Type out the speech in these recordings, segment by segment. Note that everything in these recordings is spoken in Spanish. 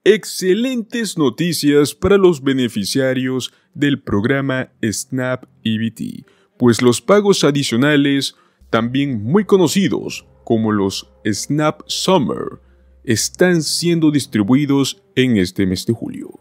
Excelentes noticias para los beneficiarios del programa SNAP EBT, pues los pagos adicionales, también muy conocidos como los SNAP Summer, están siendo distribuidos en este mes de julio.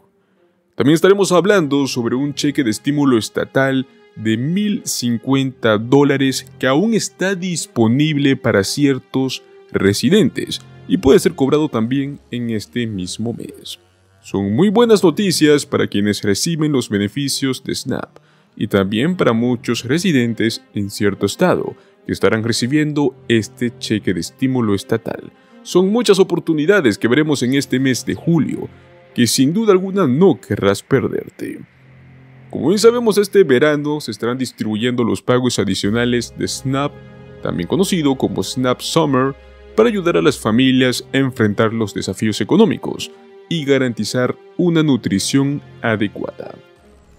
También estaremos hablando sobre un cheque de estímulo estatal de $1,050 que aún está disponible para ciertos residentes y puede ser cobrado también en este mismo mes. Son muy buenas noticias para quienes reciben los beneficios de SNAP y también para muchos residentes en cierto estado que estarán recibiendo este cheque de estímulo estatal. Son muchas oportunidades que veremos en este mes de julio que sin duda alguna no querrás perderte. Como bien sabemos, este verano se estarán distribuyendo los pagos adicionales de SNAP, también conocido como SNAP Summer, para ayudar a las familias a enfrentar los desafíos económicos y garantizar una nutrición adecuada.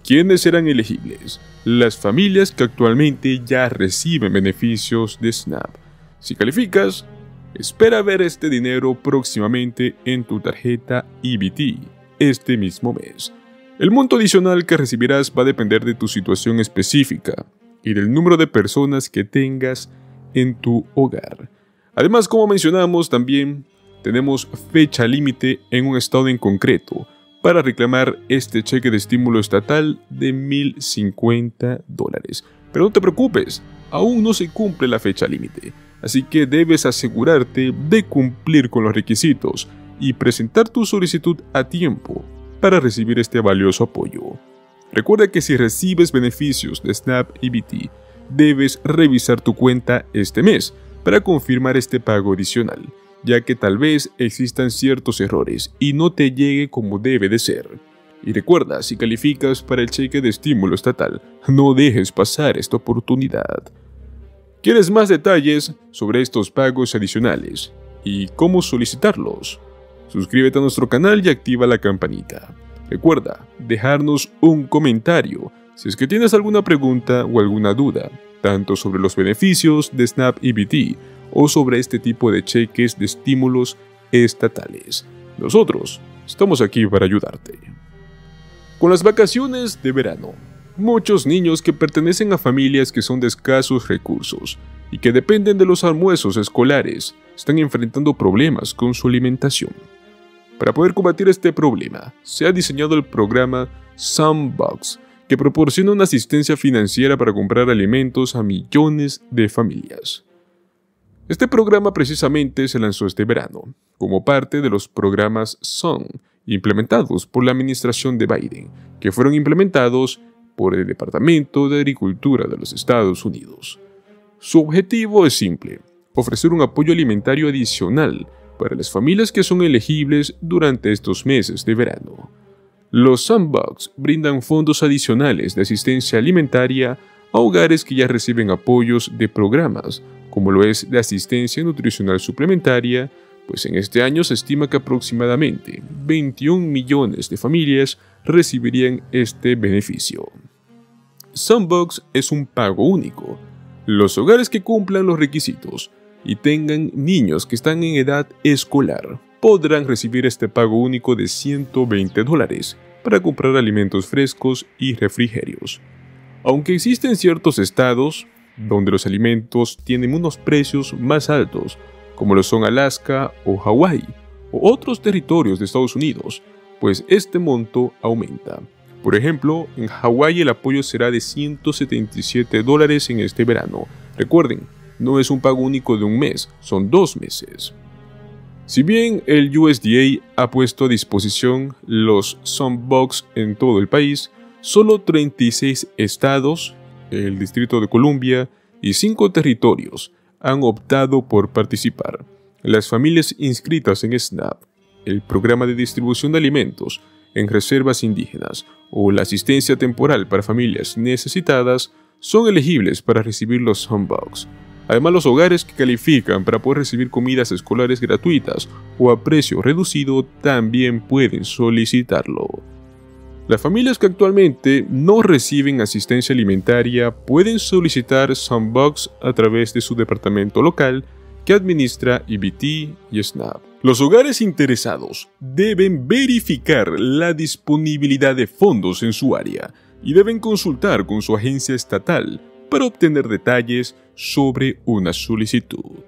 ¿Quiénes serán elegibles? Las familias que actualmente ya reciben beneficios de SNAP. Si calificas, espera ver este dinero próximamente en tu tarjeta EBT este mismo mes. El monto adicional que recibirás va a depender de tu situación específica y del número de personas que tengas en tu hogar. Además, como mencionamos, también tenemos fecha límite en un estado en concreto para reclamar este cheque de estímulo estatal de $1,050. Pero no te preocupes, aún no se cumple la fecha límite, así que debes asegurarte de cumplir con los requisitos y presentar tu solicitud a tiempo para recibir este valioso apoyo. Recuerda que si recibes beneficios de SNAP EBT, debes revisar tu cuenta este mes para confirmar este pago adicional, ya que tal vez existan ciertos errores y no te llegue como debe de ser. Y recuerda, si calificas para el cheque de estímulo estatal, no dejes pasar esta oportunidad. ¿Quieres más detalles sobre estos pagos adicionales y cómo solicitarlos? Suscríbete a nuestro canal y activa la campanita. Recuerda dejarnos un comentario si es que tienes alguna pregunta o alguna duda, tanto sobre los beneficios de SNAP EBT o sobre este tipo de cheques de estímulos estatales. Nosotros estamos aquí para ayudarte. Con las vacaciones de verano, muchos niños que pertenecen a familias que son de escasos recursos y que dependen de los almuerzos escolares están enfrentando problemas con su alimentación. Para poder combatir este problema, se ha diseñado el programa Sandbox, que proporciona una asistencia financiera para comprar alimentos a millones de familias. Este programa precisamente se lanzó este verano, como parte de los programas SUN, implementados por la administración de Biden, que fueron implementados por el Departamento de Agricultura de los Estados Unidos. Su objetivo es simple: ofrecer un apoyo alimentario adicional para las familias que son elegibles durante estos meses de verano. Los Sandbox brindan fondos adicionales de asistencia alimentaria a hogares que ya reciben apoyos de programas, como lo es de asistencia nutricional suplementaria, pues en este año se estima que aproximadamente 21 millones de familias recibirían este beneficio. Sandbox es un pago único. Los hogares que cumplan los requisitos y tengan niños que están en edad escolar podrán recibir este pago único de $120 para comprar alimentos frescos y refrigerios. Aunque existen ciertos estados donde los alimentos tienen unos precios más altos, como lo son Alaska o Hawái, o otros territorios de Estados Unidos, pues este monto aumenta. Por ejemplo, en Hawái el apoyo será de $177 en este verano. Recuerden, no es un pago único de un mes, son 2 meses. Si bien el USDA ha puesto a disposición los Sandbox en todo el país, solo 36 estados, el Distrito de Columbia y 5 territorios han optado por participar. Las familias inscritas en SNAP, el programa de distribución de alimentos en reservas indígenas o la asistencia temporal para familias necesitadas son elegibles para recibir los Sandbox. Además, los hogares que califican para poder recibir comidas escolares gratuitas o a precio reducido también pueden solicitarlo. Las familias que actualmente no reciben asistencia alimentaria pueden solicitar Sandbox a través de su departamento local que administra EBT y SNAP. Los hogares interesados deben verificar la disponibilidad de fondos en su área y deben consultar con su agencia estatal para obtener detalles sobre una solicitud.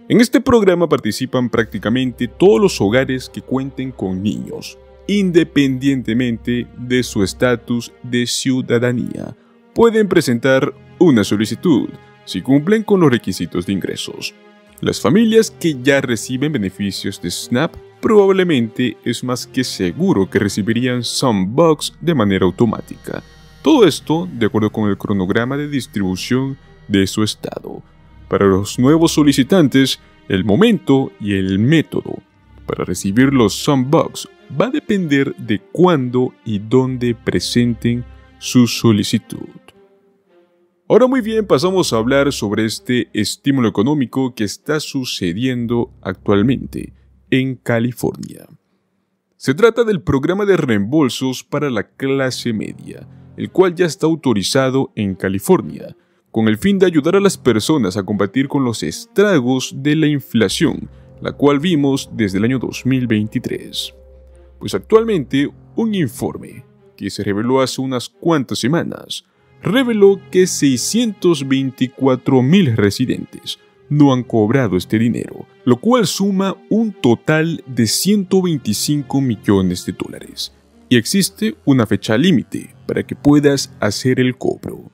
En este programa participan prácticamente todos los hogares que cuenten con niños, independientemente de su estatus de ciudadanía. Pueden presentar una solicitud si cumplen con los requisitos de ingresos. Las familias que ya reciben beneficios de SNAP probablemente es más que seguro que recibirían Sunbox de manera automática. Todo esto de acuerdo con el cronograma de distribución de su estado. Para los nuevos solicitantes, el momento y el método para recibir los Sunbox va a depender de cuándo y dónde presenten su solicitud. Ahora muy bien, pasamos a hablar sobre este estímulo económico que está sucediendo actualmente en California. Se trata del programa de reembolsos para la clase media, el cual ya está autorizado en California, con el fin de ayudar a las personas a combatir con los estragos de la inflación, la cual vimos desde el año 2023. Pues actualmente, un informe que se reveló hace unas cuantas semanas reveló que 624,000 residentes no han cobrado este dinero, lo cual suma un total de 125 millones de dólares. Y existe una fecha límite para que puedas hacer el cobro.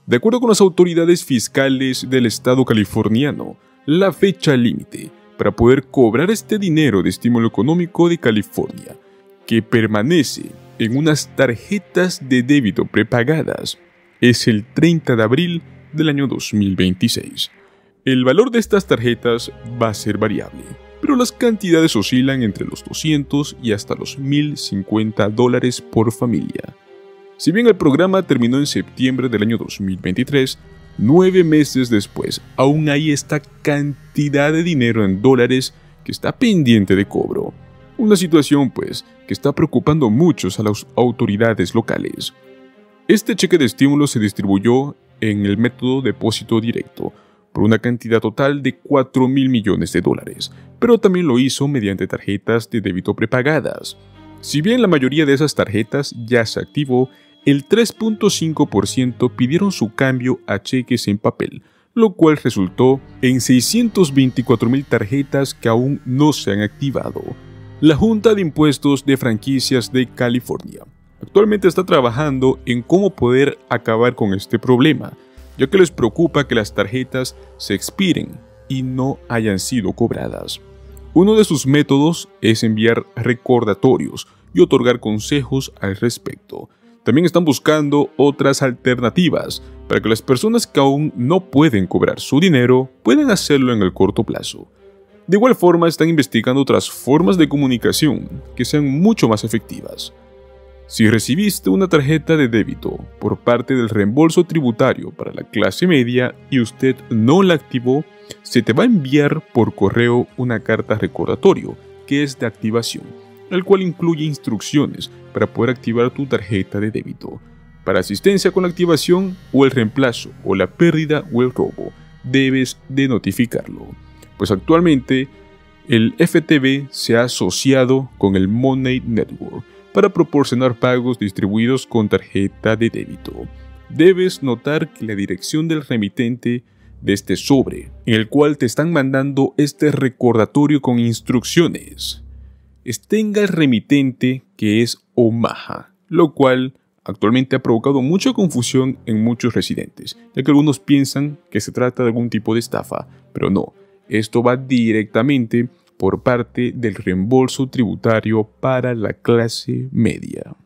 De acuerdo con las autoridades fiscales del estado californiano, la fecha límite para poder cobrar este dinero de estímulo económico de California, que permanece en unas tarjetas de débito prepagadas, es el 30 de abril del año 2026. El valor de estas tarjetas va a ser variable, pero las cantidades oscilan entre los 200 y hasta los 1,050 dólares por familia. Si bien el programa terminó en septiembre del año 2023, 9 meses después aún hay esta cantidad de dinero en dólares que está pendiente de cobro. Una situación pues que está preocupando mucho a las autoridades locales. Este cheque de estímulo se distribuyó en el método depósito directo por una cantidad total de 4,000 millones de dólares, pero también lo hizo mediante tarjetas de débito prepagadas. Si bien la mayoría de esas tarjetas ya se activó, el 3.5% pidieron su cambio a cheques en papel, lo cual resultó en 624,000 tarjetas que aún no se han activado. La Junta de Impuestos de Franquicias de California actualmente está trabajando en cómo poder acabar con este problema, ya que les preocupa que las tarjetas se expiren y no hayan sido cobradas. Uno de sus métodos es enviar recordatorios y otorgar consejos al respecto. También están buscando otras alternativas para que las personas que aún no pueden cobrar su dinero puedan hacerlo en el corto plazo. De igual forma, están investigando otras formas de comunicación que sean mucho más efectivas. Si recibiste una tarjeta de débito por parte del reembolso tributario para la clase media y usted no la activó, se te va a enviar por correo una carta recordatorio que es de activación, el cual incluye instrucciones para poder activar tu tarjeta de débito. Para asistencia con la activación o el reemplazo o la pérdida o el robo, debes de notificarlo. Pues actualmente el FTB se ha asociado con el Money Network para proporcionar pagos distribuidos con tarjeta de débito. Debes notar que la dirección del remitente de este sobre, en el cual te están mandando este recordatorio con instrucciones, tenga el remitente que es Omaha, lo cual actualmente ha provocado mucha confusión en muchos residentes, ya que algunos piensan que se trata de algún tipo de estafa, pero no, esto va directamente por parte del reembolso tributario para la clase media.